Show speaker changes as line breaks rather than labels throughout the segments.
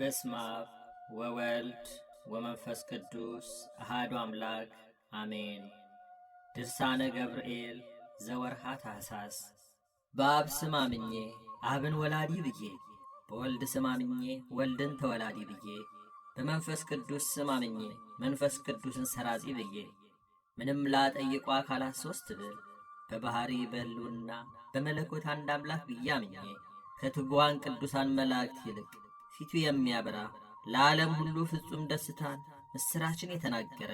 በስመ አብ ወወልድ ወመንፈስ ቅዱስ አሐዱ አምላክ አሜን። ድርሳነ ገብርኤል ዘወርሃ ታኅሣሥ። በአብ ስም አምኜ አብን ወላዲ ብዬ፣ በወልድ ስም አምኜ ወልድን ተወላዲ ብዬ፣ በመንፈስ ቅዱስ ስም አምኜ መንፈስ ቅዱስን ሰራጺ ብዬ፣ ምንም ላጠይቁ አካላት ሦስት ብል በባሕሪ በሕልውና በመለኮት አንድ አምላክ ብዬ አምኜ ከትጉዋን ቅዱሳን መላእክት ይልቅ ፊቱ የሚያበራ ለዓለም ሁሉ ፍጹም ደስታን ምስራችን የተናገረ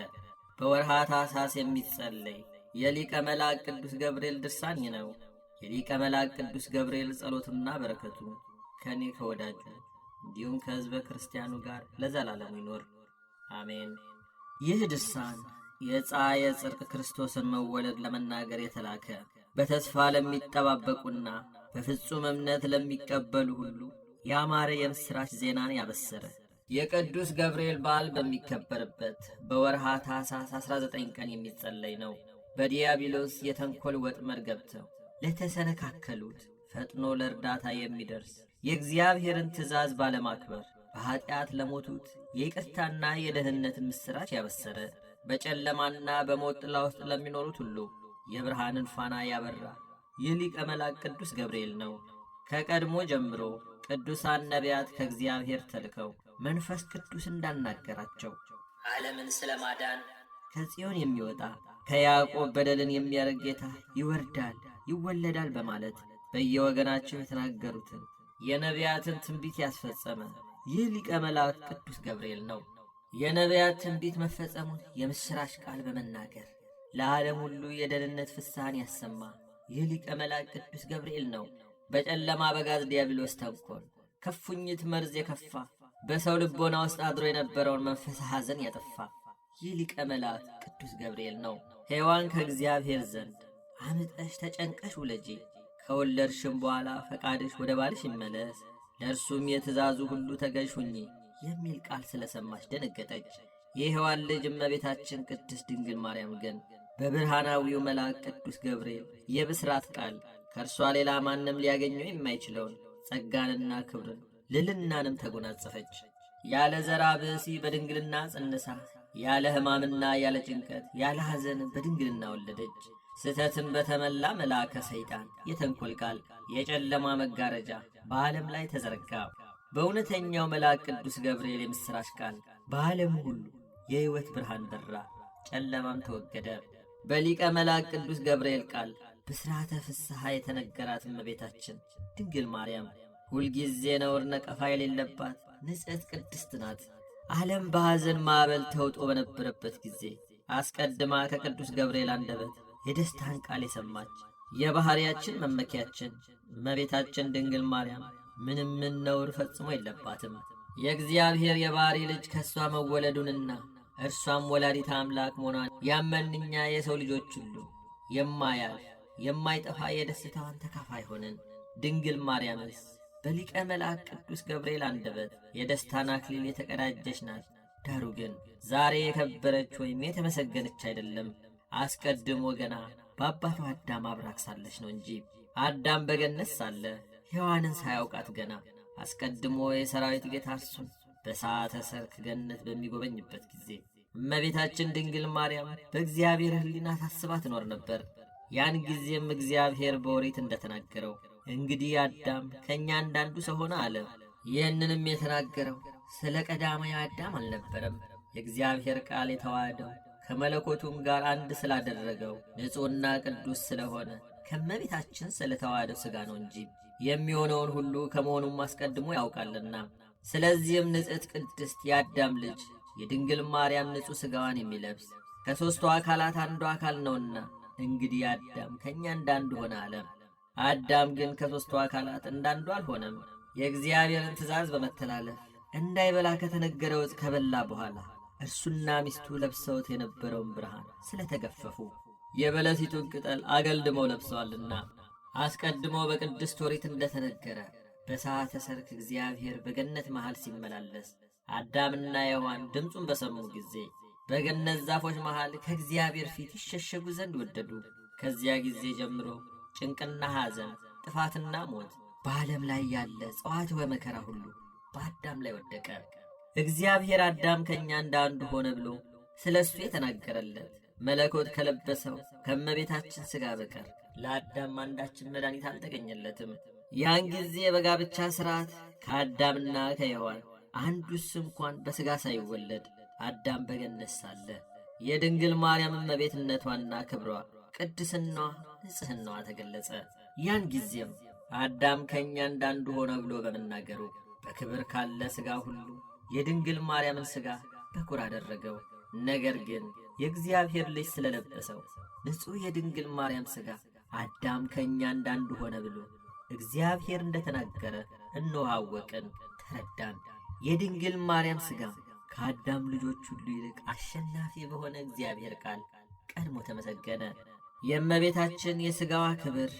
በወርሃ ታኅሣሥ የሚጸለይ የሊቀ መልአክ ቅዱስ ገብርኤል ድርሳን ነው። የሊቀ መልአክ ቅዱስ ገብርኤል ጸሎቱና በረከቱ ከእኔ ከወዳጁ እንዲሁም ከሕዝበ ክርስቲያኑ ጋር ለዘላለሙ ይኖር አሜን። ይህ ድርሳን የፀሐየ ጽድቅ ክርስቶስን መወለድ ለመናገር የተላከ በተስፋ ለሚጠባበቁና በፍጹም እምነት ለሚቀበሉ ሁሉ ያማረ የምሥራች ዜናን ያበሰረ የቅዱስ ገብርኤል በዓል በሚከበርበት በወርሃ ታኅሣሥ 19 ቀን የሚጸለይ ነው። በዲያብሎስ የተንኰል ወጥመድ ገብተው ለተሰነካከሉት ፈጥኖ ለእርዳታ የሚደርስ የእግዚአብሔርን ትእዛዝ ባለማክበር በኀጢአት ለሞቱት የይቅርታና የደህንነትን ምስራች ያበሰረ በጨለማና በሞት ጥላ ውስጥ ለሚኖሩት ሁሉ የብርሃንን ፋና ያበራ ይህ ሊቀ መልአክ ቅዱስ ገብርኤል ነው። ከቀድሞ ጀምሮ ቅዱሳን ነቢያት ከእግዚአብሔር ተልከው መንፈስ ቅዱስ እንዳናገራቸው ዓለምን ስለ ማዳን ከጽዮን የሚወጣ ከያዕቆብ በደልን የሚያረግ ጌታ ይወርዳል ይወለዳል በማለት በየወገናቸው የተናገሩትን የነቢያትን ትንቢት ያስፈጸመ ይህ ሊቀ መልአክ ቅዱስ ገብርኤል ነው። የነቢያት ትንቢት መፈጸሙን የምሥራች ቃል በመናገር ለዓለም ሁሉ የደህንነት ፍስሐን ያሰማ ይህ ሊቀ መልአክ ቅዱስ ገብርኤል ነው። በጨለማ በጋዝ ዲያብሎስ ተንኰል ከፉኝት መርዝ የከፋ በሰው ልቦና ውስጥ አድሮ የነበረውን መንፈስ ሐዘን ያጠፋ ይህ ሊቀ መልአክ ቅዱስ ገብርኤል ነው። ሔዋን ከእግዚአብሔር ዘንድ አምጠሽ ተጨንቀሽ ውለጂ፣ ከወለድሽም በኋላ ፈቃድሽ ወደ ባልሽ ይመለስ፣ ለእርሱም የትእዛዙ ሁሉ ተገዥ ሁኚ የሚል ቃል ስለ ሰማች ደነገጠች። የሔዋን ልጅ እመቤታችን ቅድስት ድንግል ማርያም ግን በብርሃናዊው መልአክ ቅዱስ ገብርኤል የብስራት ቃል ከእርሷ ሌላ ማንም ሊያገኘው የማይችለውን ጸጋንና ክብርን ልልናንም ተጎናጸፈች። ያለ ዘራ ብእሲ በድንግልና ጸንሳ ያለ ሕማምና ያለ ጭንቀት ያለ ሐዘን በድንግልና ወለደች። ስህተትን በተመላ መልአከ ሰይጣን የተንኰል ቃል የጨለማ መጋረጃ በዓለም ላይ ተዘረጋ። በእውነተኛው መልአክ ቅዱስ ገብርኤል የምሥራች ቃል በዓለም ሁሉ የሕይወት ብርሃን በራ፣ ጨለማም ተወገደ። በሊቀ መልአክ ቅዱስ ገብርኤል ቃል ብስራተ ፍስሐ የተነገራት እመቤታችን ድንግል ማርያም ሁልጊዜ ነውር ነቀፋ የሌለባት ንጽሕት ቅድስት ናት። ዓለም በሐዘን ማዕበል ተውጦ በነበረበት ጊዜ አስቀድማ ከቅዱስ ገብርኤል አንደበት የደስታን ቃል የሰማች የባሕርያችን መመኪያችን እመቤታችን ድንግል ማርያም ምንም ነውር ፈጽሞ የለባትም። የእግዚአብሔር የባሕሪ ልጅ ከእሷ መወለዱንና እርሷም ወላዲተ አምላክ መሆኗን ያመንኛ የሰው ልጆች ሁሉ የማያልፍ የማይጠፋ የደስታዋን ተካፋይ ሆንን። ድንግል ማርያምስ በሊቀ መልአክ ቅዱስ ገብርኤል አንደበት የደስታን አክሊል የተቀዳጀች ናት። ዳሩ ግን ዛሬ የከበረች ወይም የተመሰገነች አይደለም፣ አስቀድሞ ገና በአባቷ አዳም አብራክ ሳለች ነው እንጂ። አዳም በገነት ሳለ ሔዋንን ሳያውቃት ገና አስቀድሞ የሰራዊት ጌታ እርሱን በሰዓተ ሰርክ ገነት በሚጎበኝበት ጊዜ እመቤታችን ድንግል ማርያም በእግዚአብሔር ሕሊና ታስባ ትኖር ነበር። ያን ጊዜም እግዚአብሔር በኦሪት እንደተናገረው እንግዲህ አዳም ከእኛ አንዳንዱ ሰው ሆነ አለ። ይህንንም የተናገረው ስለ ቀዳማዊ አዳም አልነበረም። የእግዚአብሔር ቃል የተዋሃደው ከመለኮቱም ጋር አንድ ስላደረገው ንጹሕና ቅዱስ ስለሆነ ከእመቤታችን ስለ ተዋሃደው ሥጋ ነው እንጂ የሚሆነውን ሁሉ ከመሆኑም አስቀድሞ ያውቃልና። ስለዚህም ንጽሕት ቅድስት የአዳም ልጅ የድንግል ማርያም ንጹሕ ሥጋዋን የሚለብስ ከሦስቱ አካላት አንዱ አካል ነውና እንግዲህ አዳም ከእኛ እንዳንዱ ሆነ አለ። አዳም ግን ከሦስቱ አካላት እንዳንዱ አልሆነም። የእግዚአብሔርን ትእዛዝ በመተላለፍ እንዳይበላ ከተነገረው ዕፅ ከበላ በኋላ እርሱና ሚስቱ ለብሰውት የነበረውን ብርሃን ስለተገፈፉ የበለሲቱን ቅጠል አገልድመው ለብሰዋልና። አስቀድሞ በቅድስት ኦሪት እንደተነገረ በሰዓተ ሰርክ እግዚአብሔር በገነት መሃል ሲመላለስ አዳምና ሔዋን ድምፁን በሰሙ ጊዜ በገነት ዛፎች መሃል ከእግዚአብሔር ፊት ይሸሸጉ ዘንድ ወደዱ። ከዚያ ጊዜ ጀምሮ ጭንቅና ሐዘን፣ ጥፋትና ሞት በዓለም ላይ ያለ ጸዋትወ መከራ ሁሉ በአዳም ላይ ወደቀ። እግዚአብሔር አዳም ከእኛ እንዳንዱ ሆነ ብሎ ስለ እሱ የተናገረለት መለኮት ከለበሰው ከእመቤታችን ሥጋ በቀር ለአዳም አንዳችን መድኃኒት አልተገኘለትም። ያን ጊዜ በጋብቻ ሥርዓት ከአዳምና ከሔዋን አንዱስ እንኳን በሥጋ ሳይወለድ አዳም በገነት ሳለ የድንግል ማርያም እመቤትነቷና ክብሯ፣ ቅድስናዋ፣ ንጽሕናዋ ተገለጸ። ያን ጊዜም አዳም ከእኛ እንዳንዱ ሆነ ብሎ በመናገሩ በክብር ካለ ሥጋ ሁሉ የድንግል ማርያምን ሥጋ በኩር አደረገው። ነገር ግን የእግዚአብሔር ልጅ ስለለበሰው ንጹሕ የድንግል ማርያም ሥጋ አዳም ከእኛ እንዳንዱ ሆነ ብሎ እግዚአብሔር እንደተናገረ እነሆ አወቅን፣ ተረዳን። የድንግል ማርያም ሥጋ ከአዳም ልጆች ሁሉ ይልቅ አሸናፊ በሆነ እግዚአብሔር ቃል ቀድሞ ተመሰገነ። የእመቤታችን የሥጋዋ ክብር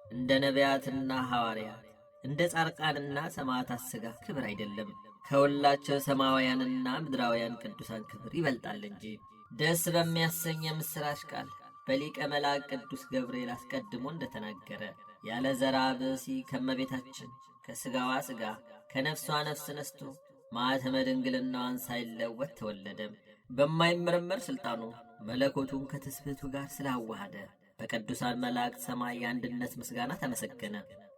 እንደ ነቢያትና ሐዋርያት እንደ ጻድቃንና ሰማዕታት ሥጋ ክብር አይደለም፣ ከሁላቸው ሰማያውያንና ምድራውያን ቅዱሳን ክብር ይበልጣል እንጂ። ደስ በሚያሰኝ የምሥራች ቃል በሊቀ መልአክ ቅዱስ ገብርኤል አስቀድሞ እንደተናገረ ያለ ዘርአ ብእሲ ከእመቤታችን ከሥጋዋ ሥጋ ከነፍሷ ነፍስ ነስቶ ማኅተመ ድንግልናዋን ሳይለወጥ ተወለደም። በማይመረመር ሥልጣኑ መለኮቱን ከትስብእቱ ጋር ስላዋሃደ በቅዱሳን መላእክት ሰማይ የአንድነት ምስጋና ተመሰገነ።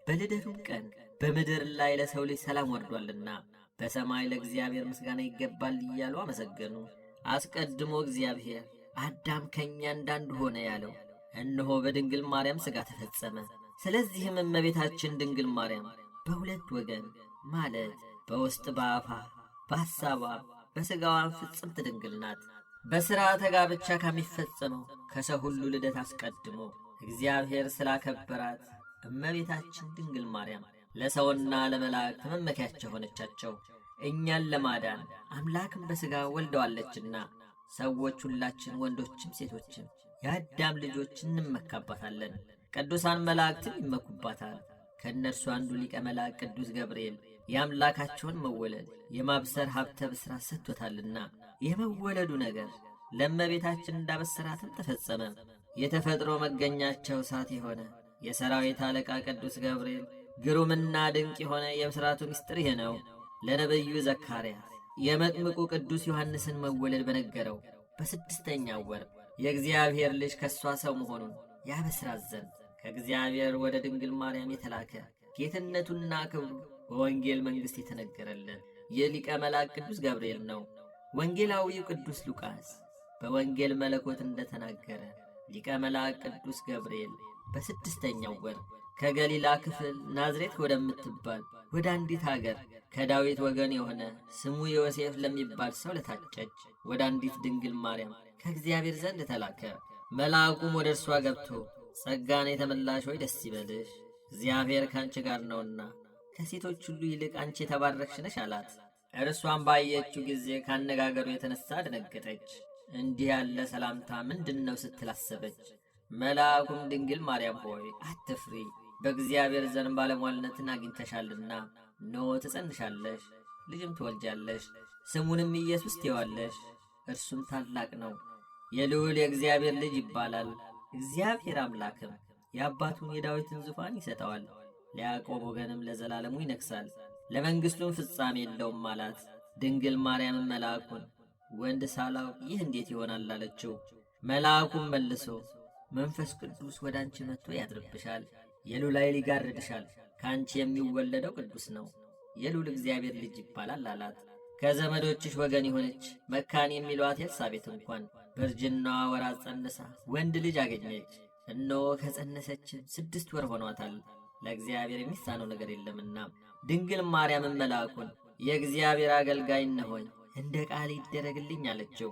በልደቱም ቀን በምድር ላይ ለሰው ልጅ ሰላም ወርዷልና በሰማይ ለእግዚአብሔር ምስጋና ይገባል እያሉ አመሰገኑ። አስቀድሞ እግዚአብሔር አዳም ከእኛ እንዳንዱ ሆነ ያለው እነሆ በድንግል ማርያም ሥጋ ተፈጸመ። ስለዚህም እመቤታችን ድንግል ማርያም በሁለት ወገን ማለት በውስጥ በአፋ በሐሳቧ በሥጋዋን ፍጽምት ድንግል ናት። በሥርዓተ ጋብቻ ከሚፈጸመው ከሰው ሁሉ ልደት አስቀድሞ እግዚአብሔር ስላከበራት እመቤታችን ድንግል ማርያም ለሰውና ለመላእክት መመኪያቸው ሆነቻቸው። እኛን ለማዳን አምላክን በሥጋ ወልደዋለችና ሰዎች ሁላችን ወንዶችም ሴቶችም የአዳም ልጆች እንመካባታለን። ቅዱሳን መላእክትም ይመኩባታል። ከእነርሱ አንዱ ሊቀ መላእክት ቅዱስ ገብርኤል የአምላካቸውን መወለድ የማብሰር ሀብተ ብስራት ሰጥቶታልና የመወለዱ ነገር ለእመቤታችን እንዳበሰራትም ተፈጸመ። የተፈጥሮ መገኛቸው እሳት የሆነ የሰራዊት አለቃ ቅዱስ ገብርኤል ግሩምና ድንቅ የሆነ የብስራቱ ምስጢር ይህ ነው። ለነቢዩ ዘካርያስ የመጥምቁ ቅዱስ ዮሐንስን መወለድ በነገረው በስድስተኛው ወር የእግዚአብሔር ልጅ ከእሷ ሰው መሆኑን ያበስራት ዘንድ ከእግዚአብሔር ወደ ድንግል ማርያም የተላከ ጌትነቱና ክብሩ በወንጌል መንግሥት የተነገረለት የሊቀ መልአክ ቅዱስ ገብርኤል ነው። ወንጌላዊው ቅዱስ ሉቃስ በወንጌል መለኮት እንደተናገረ ሊቀ መልአክ ቅዱስ ገብርኤል በስድስተኛው ወር ከገሊላ ክፍል ናዝሬት ወደምትባል ወደ አንዲት አገር ከዳዊት ወገን የሆነ ስሙ ዮሴፍ ለሚባል ሰው ለታጨች ወደ አንዲት ድንግል ማርያም ከእግዚአብሔር ዘንድ ተላከ። መልአኩም ወደ እርሷ ገብቶ ጸጋን የተመላሽ ሆይ ደስ ይበልሽ፣ እግዚአብሔር ከአንቺ ጋር ነውና ከሴቶች ሁሉ ይልቅ አንቺ የተባረክሽ ነሽ አላት። እርሷን ባየችው ጊዜ ካነጋገሩ የተነሳ ደነገጠች። እንዲህ ያለ ሰላምታ ምንድን ነው ስትል አሰበች። መልአኩም ድንግል ማርያም ሆይ አትፍሪ፣ በእግዚአብሔር ዘንድ ባለሟልነትን አግኝተሻልና እነሆ ትጸንሻለሽ፣ ልጅም ትወልጃለሽ፣ ስሙንም ኢየሱስ ትዪዋለሽ። እርሱም ታላቅ ነው፣ የልዑል የእግዚአብሔር ልጅ ይባላል። እግዚአብሔር አምላክም የአባቱን የዳዊትን ዙፋን ይሰጠዋል፣ ለያዕቆብ ወገንም ለዘላለሙ ይነግሣል፣ ለመንግሥቱም ፍጻሜ የለውም አላት። ድንግል ማርያምን መልአኩን ወንድ ሳላውቅ ይህ እንዴት ይሆናል አለችው። መልአኩም መልሶ መንፈስ ቅዱስ ወደ አንቺ መጥቶ ያድርብሻል፣ የልዑል ኃይል ይጋርድሻል፣ ከአንቺ የሚወለደው ቅዱስ ነው፣ የልዑል እግዚአብሔር ልጅ ይባላል አላት። ከዘመዶችሽ ወገን የሆነች መካን የሚሏት ኤልሳቤጥ እንኳን በእርጅናዋ ወራት ጸንሳ ወንድ ልጅ አገኘች። እነሆ ከጸነሰችም 6 ወር ሆኗታል፣ ለእግዚአብሔር የሚሳነው ነገር የለምና። ድንግል ማርያምን መልአኩን የእግዚአብሔር አገልጋይ እነሆኝ፣ እንደ ቃል ይደረግልኝ አለችው።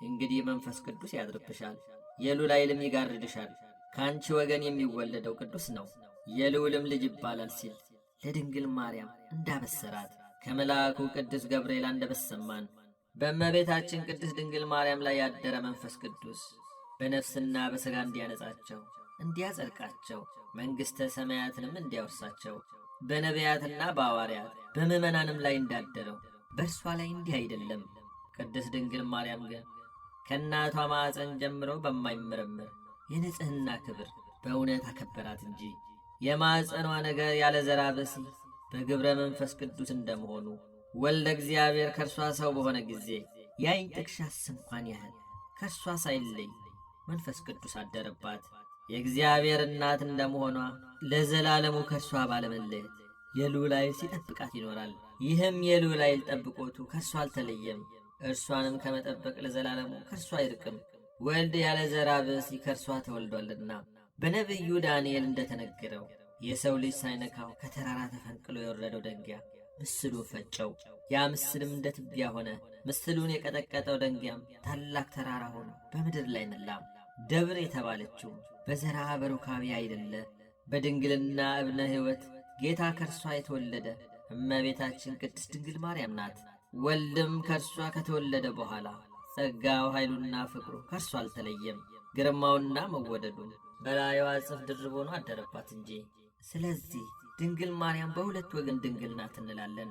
እንግዲህ መንፈስ ቅዱስ ያድርብሻል፣ የልዑል ኃይልም ይጋርድሻል፣ ከአንቺ ወገን የሚወለደው ቅዱስ ነው፣ የልዑልም ልጅ ይባላል ሲል ለድንግል ማርያም እንዳበሰራት ከመልአኩ ቅዱስ ገብርኤል አንደበት ሰማን። በእመቤታችን ቅድስት ድንግል ማርያም ላይ ያደረ መንፈስ ቅዱስ በነፍስና በሥጋ እንዲያነጻቸው፣ እንዲያጸድቃቸው፣ መንግሥተ ሰማያትንም እንዲያወርሳቸው በነቢያትና በሐዋርያት በምዕመናንም ላይ እንዳደረው በእርሷ ላይ እንዲህ አይደለም። ቅድስት ድንግል ማርያም ግን ከእናቷ ማዕፀን ጀምሮ በማይመረመር የንጽሕና ክብር በእውነት አከበራት እንጂ የማዕፀኗ ነገር ያለ ዘራ ብእሲ በግብረ መንፈስ ቅዱስ እንደመሆኑ ወልደ እግዚአብሔር ከእርሷ ሰው በሆነ ጊዜ የዓይን ጥቅሻስ እንኳን ያህል ከእርሷ ሳይለይ መንፈስ ቅዱስ አደረባት። የእግዚአብሔር እናት እንደመሆኗ ለዘላለሙ ከእርሷ ባለመለየት የልዑል ኃይል ሲጠብቃት ይኖራል። ይህም የልዑል ኃይል ጠብቆቱ ከእርሷ አልተለየም። እርሷንም ከመጠበቅ ለዘላለሙ ከእርሷ አይርቅም። ወልድ ያለ ዘራ ብእሲ ከእርሷ ተወልዷልና በነቢዩ ዳንኤል እንደተነገረው የሰው ልጅ ሳይነካው ከተራራ ተፈንቅሎ የወረደው ደንጊያ ምስሉን ፈጨው። ያ ምስልም እንደ ትቢያ ሆነ። ምስሉን የቀጠቀጠው ደንጊያም ታላቅ ተራራ ሆኖ በምድር ላይ መላ። ደብር የተባለችው በዘራ በሩካቤ አይደለ በድንግልና እብነ ሕይወት ጌታ ከእርሷ የተወለደ እመቤታችን ቅድስት ድንግል ማርያም ናት። ወልድም ከእርሷ ከተወለደ በኋላ ጸጋው ኃይሉና ፍቅሩ ከእርሷ አልተለየም። ግርማውና መወደዱ በላዩዋ እጥፍ ድርብ ሆኖ አደረባት እንጂ። ስለዚህ ድንግል ማርያም በሁለት ወገን ድንግል ናት እንላለን።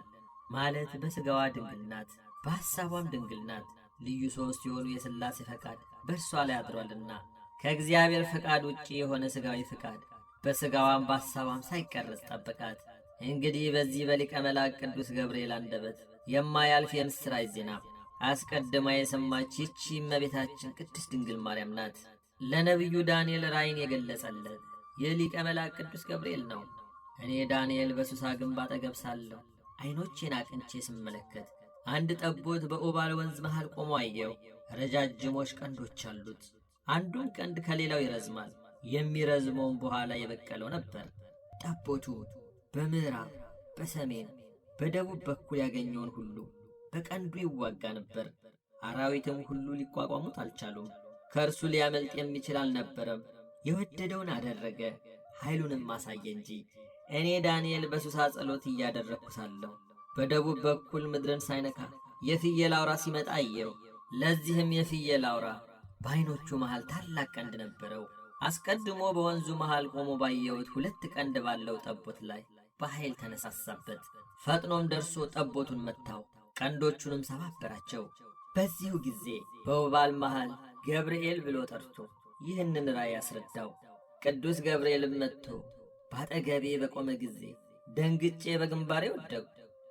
ማለት በሥጋዋ ድንግል ናት፣ በሐሳቧም ድንግል ናት። ልዩ ሦስት የሆኑ የሥላሴ ፈቃድ በእርሷ ላይ አድሯልና ከእግዚአብሔር ፈቃድ ውጭ የሆነ ሥጋዊ ፈቃድ በሥጋዋም በሐሳቧም ሳይቀረጽ ጠበቃት። እንግዲህ በዚህ በሊቀ መላእክት ቅዱስ ገብርኤል አንደበት የማያልፍ የምሥራች ዜና አስቀድማ የሰማች ይቺ እመቤታችን ቅድስት ድንግል ማርያም ናት። ለነቢዩ ዳንኤል ራእይን የገለጸለት የሊቀ መላእክት ቅዱስ ገብርኤል ነው። እኔ ዳንኤል በሱሳ ግንብ አጠገብ ሳለሁ ዓይኖቼን አቅንቼ ስመለከት አንድ ጠቦት በኦባል ወንዝ መሃል ቆሞ አየሁ። ረጃጅሞች ቀንዶች አሉት። አንዱን ቀንድ ከሌላው ይረዝማል፣ የሚረዝመውን በኋላ የበቀለው ነበር። ጠቦቱ በምዕራብ፣ በሰሜን፣ በደቡብ በኩል ያገኘውን ሁሉ በቀንዱ ይዋጋ ነበር። አራዊትም ሁሉ ሊቋቋሙት አልቻሉም። ከእርሱ ሊያመልጥ የሚችል አልነበረም። የወደደውን አደረገ፣ ኃይሉንም አሳየ እንጂ። እኔ ዳንኤል በሱሳ ጸሎት እያደረግኩ ሳለሁ በደቡብ በኩል ምድርን ሳይነካ የፍየል አውራ ሲመጣ አየው። ለዚህም የፍየል አውራ በዓይኖቹ መሃል ታላቅ ቀንድ ነበረው። አስቀድሞ በወንዙ መሃል ቆሞ ባየሁት ሁለት ቀንድ ባለው ጠቦት ላይ በኃይል ተነሳሳበት። ፈጥኖም ደርሶ ጠቦቱን መታው፣ ቀንዶቹንም ሰባበራቸው። በዚሁ ጊዜ በኦባል መሃል ገብርኤል ብሎ ጠርቶ ይህንን ራእይ አስረዳው። ቅዱስ ገብርኤልም መጥቶ ባጠገቤ በቆመ ጊዜ ደንግጬ በግንባሬ ወደቅሁ።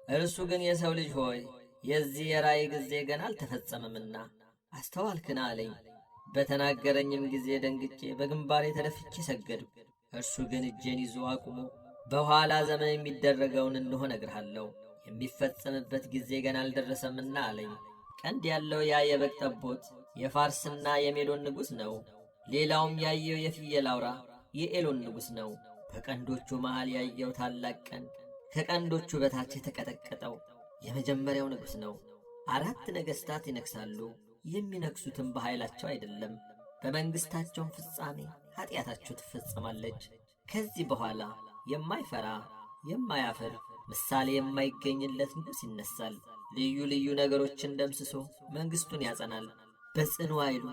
እርሱ ግን የሰው ልጅ ሆይ የዚህ የራእይ ጊዜ ገና አልተፈጸመምና አስተዋልክን አለኝ። በተናገረኝም ጊዜ ደንግጬ በግንባሬ ተደፍቼ ሰገድሁ። እርሱ ግን እጄን ይዞ አቁሞ በኋላ ዘመን የሚደረገውን እንሆ እነግርሃለሁ፣ የሚፈጸምበት ጊዜ ገና አልደረሰምና አለኝ። ቀንድ ያለው ያ የበግ ጠቦት የፋርስና የሜዶን ንጉሥ ነው። ሌላውም ያየው የፍየል አውራ የኤሎን ንጉሥ ነው። በቀንዶቹ መሃል ያየው ታላቅ ቀንድ ከቀንዶቹ በታች የተቀጠቀጠው የመጀመሪያው ንጉሥ ነው። 4 ነገሥታት ይነግሣሉ። የሚነግሡትም በኃይላቸው አይደለም፣ በመንግሥታቸውም ፍጻሜ ኃጢአታቸው ትፈጸማለች። ከዚህ በኋላ የማይፈራ የማያፍር ምሳሌ የማይገኝለት ንጉሥ ይነሣል። ልዩ ልዩ ነገሮችን ደምስሶ መንግሥቱን ያጸናል። በጽኑ ኃይሉ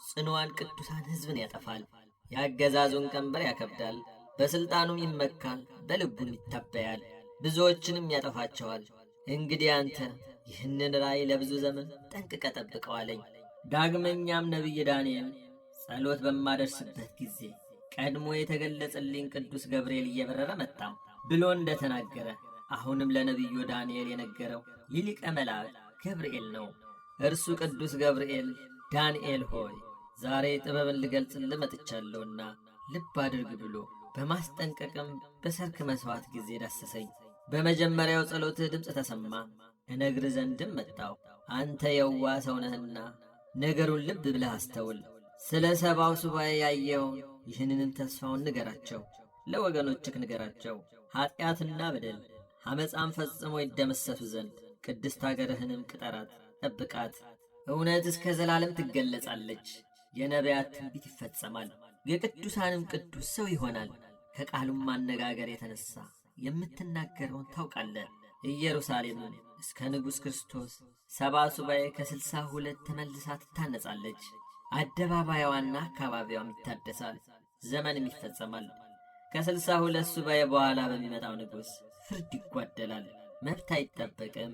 ጽኑዋን ቅዱሳን ሕዝብን ያጠፋል። የአገዛዙን ቀንበር ያከብዳል። በሥልጣኑም ይመካል፣ በልቡም ይታበያል፣ ብዙዎችንም ያጠፋቸዋል። እንግዲህ አንተ ይህንን ራእይ ለብዙ ዘመን ጠንቅቀ ጠብቀው አለኝ። ዳግመኛም ነቢይ ዳንኤል ጸሎት በማደርስበት ጊዜ ቀድሞ የተገለጸልኝ ቅዱስ ገብርኤል እየበረረ መጣ ብሎ እንደተናገረ አሁንም ለነቢዩ ዳንኤል የነገረው የሊቀ መላእክት ገብርኤል ነው። እርሱ ቅዱስ ገብርኤል ዳንኤል ሆይ ዛሬ ጥበብን ልገልጽልህ መጥቻለሁና ልብ አድርግ ብሎ በማስጠንቀቅም በሰርክ መሥዋዕት ጊዜ ዳሰሰኝ። በመጀመሪያው ጸሎትህ ድምፅ ተሰማ፣ እነግር ዘንድም መጣው። አንተ የዋ ሰው ነህና ነገሩን ልብ ብለህ አስተውል። ስለ 70 ሱባኤ ያየውን ይህንንም ተስፋውን ንገራቸው፣ ለወገኖችህ ንገራቸው። ኀጢአትና በደል ሐመፃም ፈጽሞ ይደመሰሱ ዘንድ ቅድስት አገርህንም ቅጠራት፣ ጠብቃት። እውነት እስከ ዘላለም ትገለጻለች። የነቢያት ትንቢት ይፈጸማል፣ የቅዱሳንም ቅዱስ ሰው ይሆናል። ከቃሉም ማነጋገር የተነሣ የምትናገረውን ታውቃለህ። ኢየሩሳሌምም እስከ ንጉሥ ክርስቶስ 70 ሱባኤ ከ62 ተመልሳ ትታነጻለች። አደባባይዋና አካባቢዋም ይታደሳል፣ ዘመንም ይፈጸማል። ከ62 ሱባኤ በኋላ በሚመጣው ንጉሥ ፍርድ ይጓደላል፣ መብት አይጠበቅም።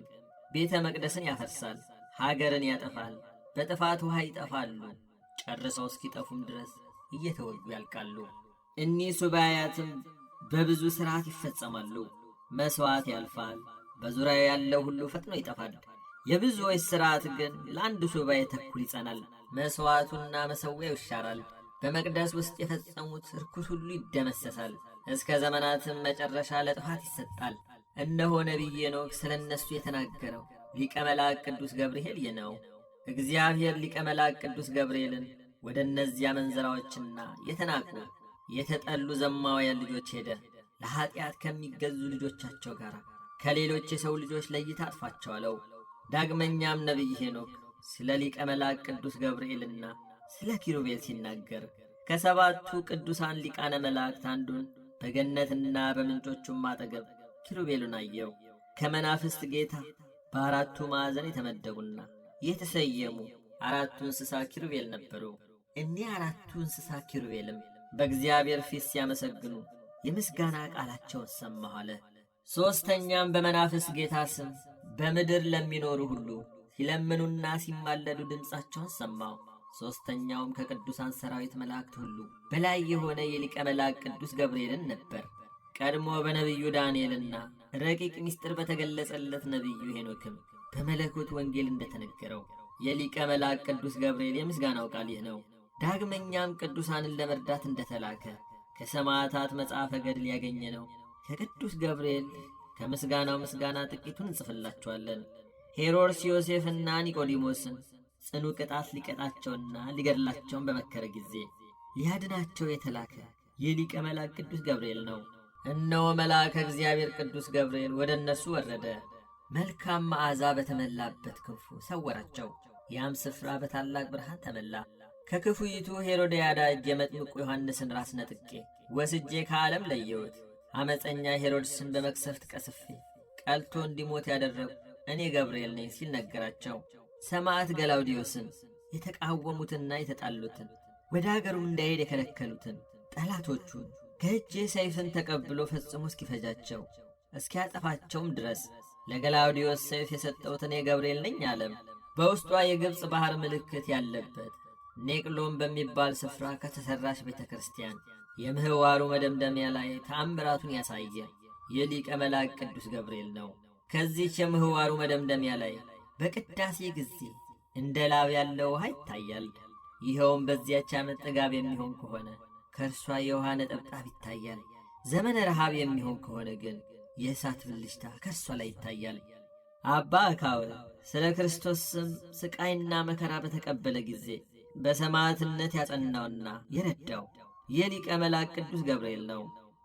ቤተ መቅደስን ያፈርሳል፣ ሀገርን ያጠፋል። በጥፋት ውሃ ይጠፋሉ፣ ጨርሰው እስኪጠፉም ድረስ እየተወጉ ያልቃሉ። እኒህ ሱባኤያትም በብዙ ሥርዓት ይፈጸማሉ። መሥዋዕት ያልፋል፣ በዙሪያ ያለው ሁሉ ፈጥኖ ይጠፋል። የብዙዎች ሥርዓት ግን ለአንድ ሱባዔ ተኩል ይጸናል። መሥዋዕቱና መሠዊያው ይሻራል። በመቅደስ ውስጥ የፈጸሙት ርኩስ ሁሉ ይደመሰሳል። እስከ ዘመናትም መጨረሻ ለጥፋት ይሰጣል። እነሆ ነቢይ ሄኖክ ስለ እነሱ የተናገረው ሊቀ መላእክት ቅዱስ ገብርኤል ይህ ነው። እግዚአብሔር ሊቀ መላእክት ቅዱስ ገብርኤልን ወደ እነዚያ መንዘራዎችና የተናቁ የተጠሉ ዘማውያን ልጆች ሄደ። ለኀጢአት ከሚገዙ ልጆቻቸው ጋር ከሌሎች የሰው ልጆች ለይታ አጥፋቸው አለው። ዳግመኛም ነቢይ ሄኖክ ስለ ሊቀ መላእክት ቅዱስ ገብርኤልና ስለ ኪሩቤል ሲናገር ከሰባቱ ቅዱሳን ሊቃነ መላእክት አንዱን በገነትና በምንጮቹም አጠገብ ኪሩቤልን አየው። ከመናፍስት ጌታ በአራቱ ማዕዘን የተመደቡና የተሰየሙ አራቱ እንስሳ ኪሩቤል ነበሩ። እኒህ አራቱ እንስሳ ኪሩቤልም በእግዚአብሔር ፊት ሲያመሰግኑ የምስጋና ቃላቸውን ሰማሁ አለ። ሦስተኛም በመናፍስት ጌታ ስም በምድር ለሚኖሩ ሁሉ ሲለምኑና ሲማለዱ ድምፃቸውን ሰማሁ። ሦስተኛውም ከቅዱሳን ሰራዊት መላእክት ሁሉ በላይ የሆነ የሊቀ መላእክት ቅዱስ ገብርኤልን ነበር። ቀድሞ በነቢዩ ዳንኤልና ረቂቅ ምስጢር በተገለጸለት ነቢዩ ሄኖክም በመለኮት ወንጌል እንደተነገረው የሊቀ መላእክት ቅዱስ ገብርኤል የምስጋናው ቃል ይህ ነው። ዳግመኛም ቅዱሳንን ለመርዳት እንደተላከ ከሰማዕታት መጽሐፈ ገድል ያገኘ ነው። ከቅዱስ ገብርኤል ከምስጋናው ምስጋና ጥቂቱን እንጽፍላችኋለን። ሄሮድስ ዮሴፍና ኒቆዲሞስን ጽኑ ቅጣት ሊቀጣቸውና ሊገድላቸውን በመከረ ጊዜ ሊያድናቸው የተላከ የሊቀ መላእክት ቅዱስ ገብርኤል ነው። እነሆ መልአከ እግዚአብሔር ቅዱስ ገብርኤል ወደ እነርሱ ወረደ። መልካም መዓዛ በተመላበት ክንፉ ሰወራቸው። ያም ስፍራ በታላቅ ብርሃን ተመላ። ከክፉይቱ ሄሮድያዳ እጅ የመጥምቁ ዮሐንስን ራስ ነጥቄ ወስጄ ከዓለም ለየሁት። ዓመፀኛ ሄሮድስን በመክሰፍት ቀስፌ ቀልቶ እንዲሞት ያደረጉ እኔ ገብርኤል ነኝ ሲል ነገራቸው። ሰማዕት ገላውዲዮስን የተቃወሙትና የተጣሉትን ወደ አገሩም እንዳይሄድ የከለከሉትን ጠላቶቹን ከእጄ ሰይፍን ተቀብሎ ፈጽሞ እስኪፈጃቸው እስኪያጠፋቸውም ድረስ ለገላውዲዮስ ሰይፍ የሰጠሁት እኔ ገብርኤል ነኝ አለም። በውስጧ የግብፅ ባሕር ምልክት ያለበት ኔቅሎም በሚባል ስፍራ ከተሠራች ቤተ ክርስቲያን የምህዋሩ መደምደሚያ ላይ ተአምራቱን ያሳየ የሊቀ መላእክት ቅዱስ ገብርኤል ነው። ከዚህች የምህዋሩ መደምደሚያ ላይ በቅዳሴ ጊዜ እንደ ላብ ያለ ውሃ ይታያል። ይኸውም በዚያች ዓመት ጥጋብ የሚሆን ከሆነ ከእርሷ የውሃ ነጠብጣብ ይታያል። ዘመነ ረሃብ የሚሆን ከሆነ ግን የእሳት ብልጭታ ከእርሷ ላይ ይታያል። አባ አካወ ስለ ክርስቶስ ስም ስቃይና መከራ በተቀበለ ጊዜ በሰማዕትነት ያጸናውና የረዳው የሊቀ መላእክት ቅዱስ ገብርኤል ነው።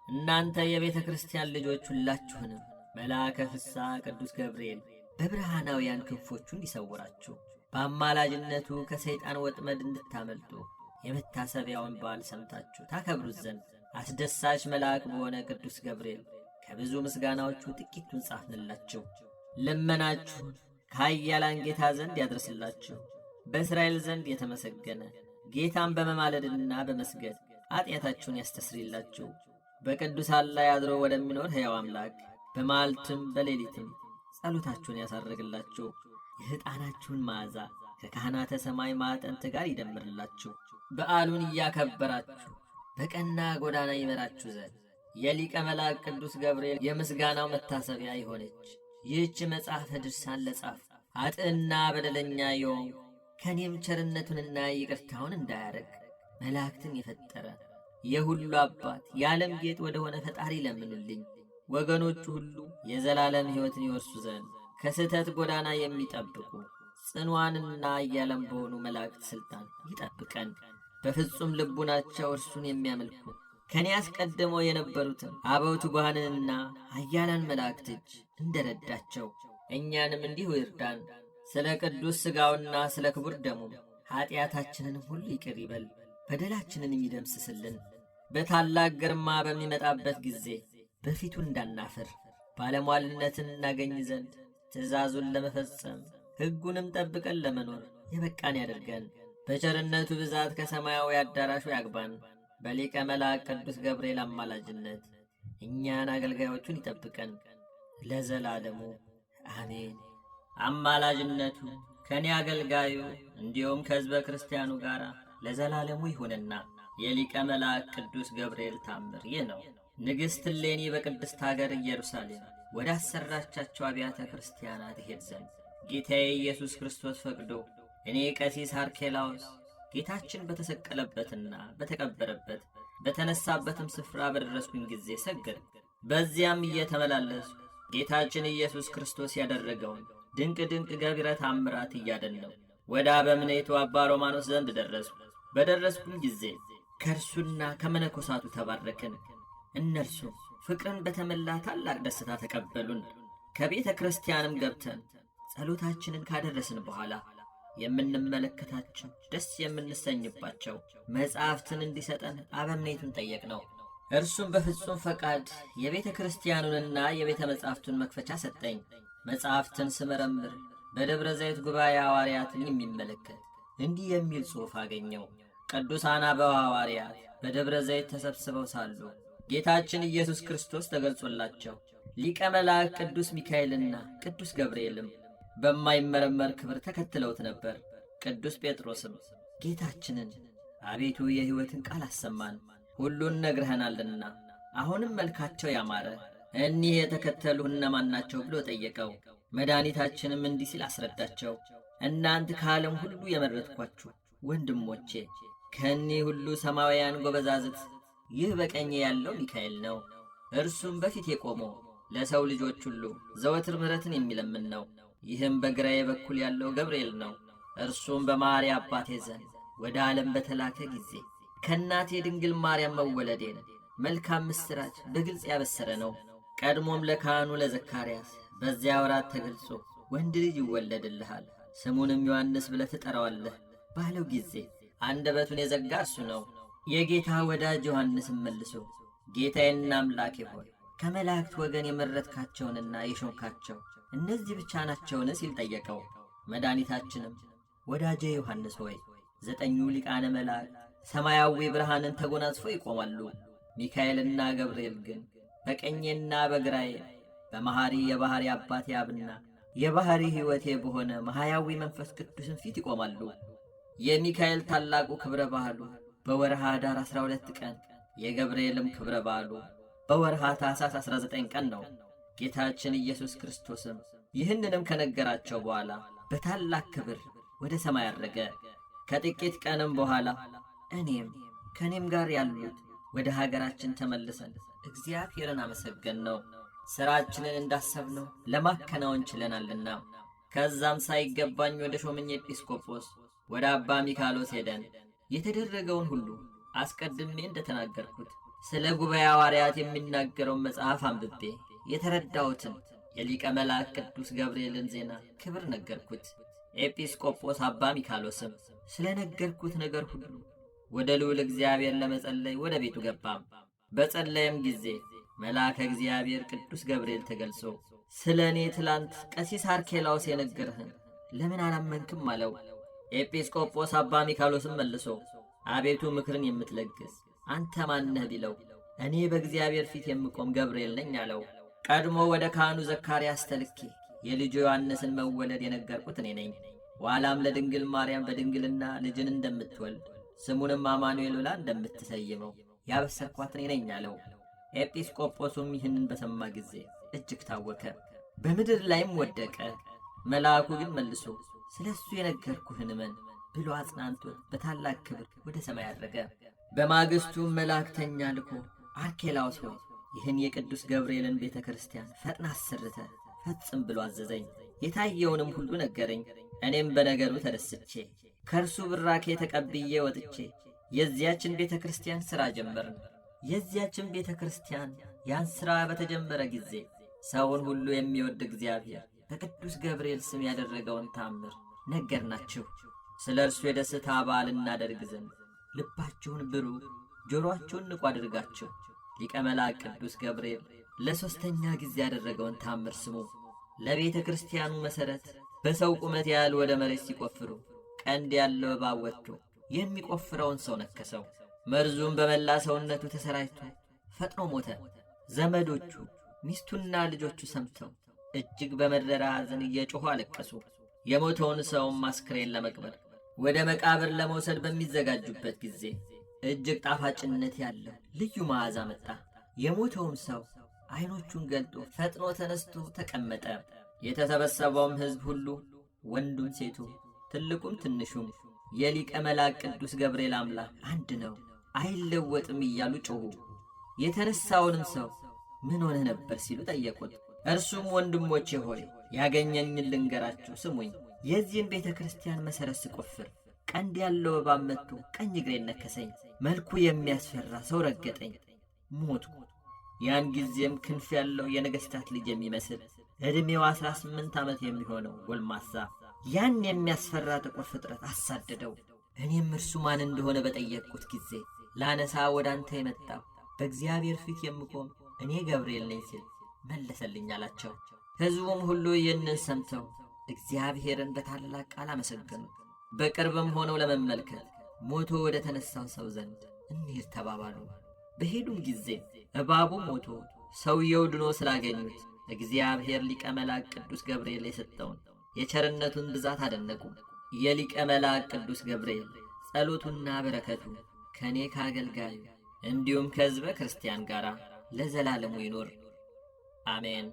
እናንተ የቤተ ክርስቲያን ልጆች ሁላችሁንም መልአከ ፍስሐ ቅዱስ ገብርኤል በብርሃናውያን ክንፎቹ እንዲሰውራችሁ በአማላጅነቱ ከሰይጣን ወጥመድ እንድታመልጡ የመታሰቢያውን በዓል ሰምታችሁ ታከብሩት ዘንድ አስደሳች መልአክ በሆነ ቅዱስ ገብርኤል ከብዙ ምስጋናዎቹ ጥቂቱን ጻፍንላችሁ። ልመናችሁን ከኃያላን ጌታ ዘንድ ያድርስላችሁ። በእስራኤል ዘንድ የተመሰገነ ጌታን በመማለድና በመስገድ ኃጢአታችሁን ያስተስሪላችሁ። በቅዱሳን ላይ አድሮ ወደሚኖር ሕያው አምላክ በመዓልትም በሌሊትም ጸሎታችሁን ያሳርግላችሁ። የዕጣናችሁን መዓዛ ከካህናተ ሰማይ ማዕጠንት ጋር ይደምርላችሁ። በዓሉን እያከበራችሁ በቀና ጎዳና ይመራችሁ ዘንድ የሊቀ መላእክት ቅዱስ ገብርኤል የምስጋናው መታሰቢያ የሆነች ይህች መጽሐፈ ድርሳን ለጻፍ ኃጥእና በደለኛ የሆንኩ ከእኔም ቸርነቱንና ይቅርታውን እንዳያረግ መላእክትን የፈጠረ የሁሉ አባት የዓለም ጌጥ ወደ ሆነ ፈጣሪ ለምኑልኝ። ወገኖቹ ሁሉ የዘላለም ሕይወትን ይወርሱ ዘንድ ከስህተት ጎዳና የሚጠብቁ ጽኗንና እያለም በሆኑ መላእክት ሥልጣን ይጠብቀን። በፍጹም ልቡናቸው እርሱን የሚያመልኩ ከኔ አስቀድመው የነበሩትን አበው ትጉሃንንና ኃያላን መላእክት እጅ እንደረዳቸው እኛንም እንዲሁ ይርዳን። ስለ ቅዱስ ሥጋውና ስለ ክቡር ደሙ ኀጢአታችንንም ሁሉ ይቅር ይበል፣ በደላችንንም ይደምስስልን። በታላቅ ግርማ በሚመጣበት ጊዜ በፊቱ እንዳናፍር ባለሟልነትን እናገኝ ዘንድ ትእዛዙን ለመፈጸም ሕጉንም ጠብቀን ለመኖር የበቃን ያደርገን። በቸርነቱ ብዛት ከሰማያዊ አዳራሹ ያግባን። በሊቀ መላእክት ቅዱስ ገብርኤል አማላጅነት እኛን አገልጋዮቹን ይጠብቀን ለዘላለሙ አሜን። አማላጅነቱ ከኔ አገልጋዩ እንዲሁም ከሕዝበ ክርስቲያኑ ጋር ለዘላለሙ ይሁንና የሊቀ መላእክት ቅዱስ ገብርኤል ታምር ይህ ነው። ንግሥት እሌኒ በቅድስት አገር ኢየሩሳሌም ወደ አሰራቻቸው አብያተ ክርስቲያናት እሄድ ዘንድ ጌታዬ ኢየሱስ ክርስቶስ ፈቅዶ እኔ ቀሲስ አርኬላዎስ ጌታችን በተሰቀለበትና በተቀበረበት በተነሳበትም ስፍራ በደረስኩኝ ጊዜ ሰገድኩ። በዚያም እየተመላለሱ ጌታችን ኢየሱስ ክርስቶስ ያደረገውን ድንቅ ድንቅ ገቢረ ተአምራት እያደነቁ ወደ አበምኔቱ አባ ሮማኖስ ዘንድ ደረስኩ። በደረስኩኝ ጊዜ ከእርሱና ከመነኮሳቱ ተባረክን። እነርሱ ፍቅርን በተመላ ታላቅ ደስታ ተቀበሉን። ከቤተ ክርስቲያንም ገብተን ጸሎታችንን ካደረስን በኋላ የምንመለከታቸው ደስ የምንሰኝባቸው መጻሕፍትን እንዲሰጠን አበምኔቱን ጠየቅነው። እርሱም በፍጹም ፈቃድ የቤተ ክርስቲያኑንና የቤተ መጻሕፍቱን መክፈቻ ሰጠኝ። መጻሕፍትን ስመረምር በደብረ ዘይት ጉባኤ ሐዋርያትን የሚመለከት እንዲህ የሚል ጽሑፍ አገኘው። ቅዱሳን አበው ሐዋርያት በደብረ ዘይት ተሰብስበው ሳሉ ጌታችን ኢየሱስ ክርስቶስ ተገልጾላቸው ሊቀ መላእክት ቅዱስ ሚካኤልና ቅዱስ ገብርኤልም በማይመረመር ክብር ተከትለውት ነበር። ቅዱስ ጴጥሮስም ጌታችንን አቤቱ የሕይወትን ቃል አሰማን፣ ሁሉን ነግረኸናልና አሁንም መልካቸው ያማረ እኒህ የተከተሉ እነማን ናቸው ብሎ ጠየቀው። መድኃኒታችንም እንዲህ ሲል አስረዳቸው። እናንተ ከዓለም ሁሉ የመረጥኳችሁ ወንድሞቼ ከእኒህ ሁሉ ሰማያውያን ጎበዛዝት ይህ በቀኜ ያለው ሚካኤል ነው። እርሱም በፊት የቆመው ለሰው ልጆች ሁሉ ዘወትር ምሕረትን የሚለምን ነው። ይህም በግራዬ በኩል ያለው ገብርኤል ነው። እርሱም በማሪ አባቴ ዘንድ ወደ ዓለም በተላከ ጊዜ ከእናቴ ድንግል ማርያም መወለዴን መልካም ምስራች በግልጽ ያበሰረ ነው። ቀድሞም ለካህኑ ለዘካርያስ በዚያ ወራት ተገልጾ ወንድ ልጅ ይወለድልሃል፣ ስሙንም ዮሐንስ ብለህ ትጠራዋለህ ባለው ጊዜ አንደበቱን የዘጋ እርሱ ነው። የጌታ ወዳጅ ዮሐንስም መልሶ ጌታዬና አምላኬ ሆይ ከመላእክት ወገን የመረጥካቸውንና የሾምካቸው እነዚህ ብቻ ናቸውን ሲል ጠየቀው። መድኃኒታችንም ወዳጄ ዮሐንስ ሆይ 9 ሊቃነ መላእክት ሰማያዊ ብርሃንን ተጎናጽፎ ይቆማሉ። ሚካኤልና ገብርኤል ግን በቀኜና በግራዬ በመሐሪ የባሕሪ አባቴ አብና የባሕሪ ሕይወቴ በሆነ ማህያዊ መንፈስ ቅዱስን ፊት ይቆማሉ። የሚካኤል ታላቁ ክብረ በዓሉ በወርሃ ኅዳር 12 ቀን፣ የገብርኤልም ክብረ በዓሉ በወርሃ ታኅሳስ 19 ቀን ነው። ጌታችን ኢየሱስ ክርስቶስም ይህንንም ከነገራቸው በኋላ በታላቅ ክብር ወደ ሰማይ አረገ። ከጥቂት ቀንም በኋላ ከእኔም ጋር ያሉት ወደ ሀገራችን ተመልሰን እግዚአብሔርን አመሰገን ነው። ሥራችንን እንዳሰብነው ለማከናወን ችለናልና። ከዛም ሳይገባኝ ወደ ሾመኝ ኤጲስቆጶስ ወደ አባ ሚካሎስ ሄደን የተደረገውን ሁሉ አስቀድሜ እንደተናገርኩት ስለ ጉባኤ ሐዋርያት የሚናገረውን መጽሐፍ አንብቤ የተረዳሁትን የሊቀ መላእክት ቅዱስ ገብርኤልን ዜና ክብር ነገርኩት። ኤጲስቆጶስ አባ ሚካሎስም ስለ ነገርኩት ነገር ሁሉ ወደ ልዑል እግዚአብሔር ለመጸለይ ወደ ቤቱ ገባም። በጸለየም ጊዜ መልአከ እግዚአብሔር ቅዱስ ገብርኤል ተገልጾ ስለ እኔ ትላንት ቀሲስ አርኬላዎስ የነገርህን ለምን አላመንክም አለው። ኤጲስቆጶስ አባ ሚካሎስም መልሶ አቤቱ ምክርን የምትለግስ አንተ ማነህ ቢለው እኔ በእግዚአብሔር ፊት የምቆም ገብርኤል ነኝ አለው። ቀድሞ ወደ ካህኑ ዘካርያስ ተልኬ የልጁ ዮሐንስን መወለድ የነገርኩት እኔ ነኝ። ኋላም ለድንግል ማርያም በድንግልና ልጅን እንደምትወልድ ስሙንም አማኑኤል ብላ እንደምትሰይመው ያበሰርኳት እኔ ነኝ አለው። ኤጲስቆጶሱም ይህንን በሰማ ጊዜ እጅግ ታወከ፣ በምድር ላይም ወደቀ። መልአኩ ግን መልሶ ስለ እሱ የነገርኩህን እመን ብሎ አጽናንቶት በታላቅ ክብር ወደ ሰማይ አረገ። በማግስቱም መልእክተኛ ልኮ አርኬላዎስ ሆይ ይህን የቅዱስ ገብርኤልን ቤተ ክርስቲያን ፈጥና አሰርተ ፈጽም ብሎ አዘዘኝ። የታየውንም ሁሉ ነገረኝ። እኔም በነገሩ ተደስቼ ከእርሱ ብራኬ ተቀብዬ ወጥቼ የዚያችን ቤተ ክርስቲያን ሥራ ጀመርን። የዚያችን ቤተ ክርስቲያን ያን ሥራ በተጀመረ ጊዜ ሰውን ሁሉ የሚወድ እግዚአብሔር በቅዱስ ገብርኤል ስም ያደረገውን ታምር ነገርናችሁ። ስለ እርሱ የደስታ በዓል እናደርግ ዘንድ ልባችሁን ብሩህ ጆሮአችሁን ንቁ አድርጋችሁ ሊቀ መላእክት ቅዱስ ገብርኤል ለሦስተኛ ጊዜ ያደረገውን ታምር ስሙ። ለቤተ ክርስቲያኑ መሠረት በሰው ቁመት ያህል ወደ መሬት ሲቆፍሩ ቀንድ ያለው እባብ ወጥቶ የሚቆፍረውን ሰው ነከሰው። መርዙም በመላ ሰውነቱ ተሰራጭቶ ፈጥኖ ሞተ። ዘመዶቹ ሚስቱና ልጆቹ ሰምተው እጅግ በመረራ ሐዘን እየጮኹ አለቀሱ። የሞተውን ሰውም አስክሬን ለመቅበር ወደ መቃብር ለመውሰድ በሚዘጋጁበት ጊዜ እጅግ ጣፋጭነት ያለው ልዩ መዓዛ መጣ። የሞተውም ሰው ዓይኖቹን ገልጦ ፈጥኖ ተነስቶ ተቀመጠ። የተሰበሰበውም ሕዝብ ሁሉ ወንዱም ሴቱ ትልቁም ትንሹም የሊቀ መላእክት ቅዱስ ገብርኤል አምላክ አንድ ነው፣ አይለወጥም እያሉ ጮኹ። የተነሳውንም ሰው ምን ሆነህ ነበር ሲሉ ጠየቁት። እርሱም ወንድሞቼ ሆይ ያገኘኝን ልንገራችሁ ስሙኝ። የዚህን ቤተ ክርስቲያን መሠረት ስቆፍር ቀንድ ያለው እባብ መጥቶ ቀኝ እግሬን ነከሰኝ። መልኩ የሚያስፈራ ሰው ረገጠኝ፣ ሞትኩ። ያን ጊዜም ክንፍ ያለው የነገሥታት ልጅ የሚመስል ዕድሜው 18 ዓመት የሚሆነው ጎልማሳ ያን የሚያስፈራ ጥቁር ፍጥረት አሳደደው። እኔም እርሱ ማን እንደሆነ በጠየቅኩት ጊዜ ላነሳ ወደ አንተ የመጣሁ በእግዚአብሔር ፊት የምቆም እኔ ገብርኤል ነኝ ሲል መለሰልኝ አላቸው። ሕዝቡም ሁሉ ይህንን ሰምተው እግዚአብሔርን በታላቅ ቃል አመሰገኑት። በቅርብም ሆነው ለመመልከት ሞቶ ወደ ተነሳው ሰው ዘንድ እንሂድ ተባባሉ። በሄዱም ጊዜ እባቡ ሞቶ ሰውየው ድኖ ስላገኙት እግዚአብሔር ሊቀ መላእክት ቅዱስ ገብርኤል የሰጠውን የቸርነቱን ብዛት አደነቁ። የሊቀ መላእክት ቅዱስ ገብርኤል ጸሎቱና በረከቱ ከእኔ ከአገልጋዩ እንዲሁም ከሕዝበ ክርስቲያን ጋር ለዘላለሙ ይኖር አሜን።